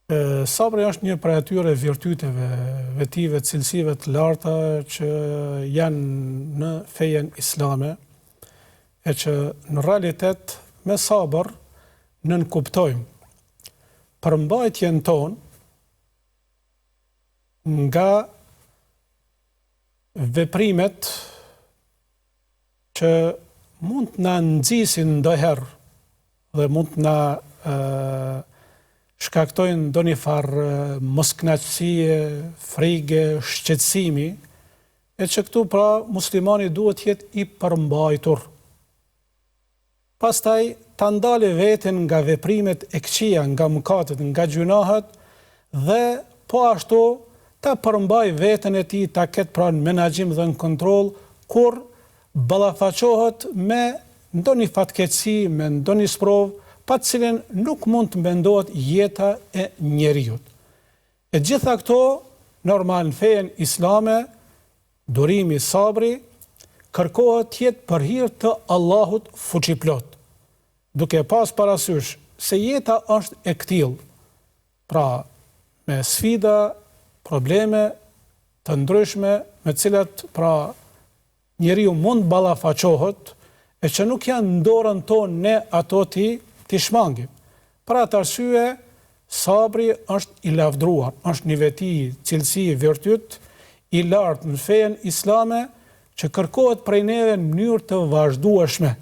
Sabri është një prej atyre virtyteve, vetive, cilësive të larta që janë në fejen islame, e që në realitet me sabër nënkuptojmë përmbajtjen tonë nga veprimet që mund të na nxisin ndonjëherë dhe mund të na shkaktojnë ndonjë farë moskënaqësie, frige, shqetësimi, e që këtu pra muslimani duhet jetë i përmbajtur. Pastaj ta ndalë veten nga veprimet e këqija, nga mëkatet, nga gjunahet dhe po ashtu ta përmbaj veten e tij, ta ketë pra në menaxhim dhe në kontroll kur ballafaqohet me ndonjë fatkeqësi, me ndonjë sprovë, pa të cilën nuk mund të mendohet jeta e njeriut. E gjitha këto, normal në fejen islame, durimi, sabri, kërkohet jetë për hir të Allahut fuqiplot, duke pas parasysh se jeta është e këtill, pra me sfida, probleme të ndryshme me cilat pra njeriu mund ballafaqohet e që nuk janë në dorën tonë ne ato t'i shmangim. Për atë arsye, sabri është i lavdruar, është një veti, cilësi, virtyt i lartë në fejen islame që kërkohet prej neve në mënyrë të vazhdueshme.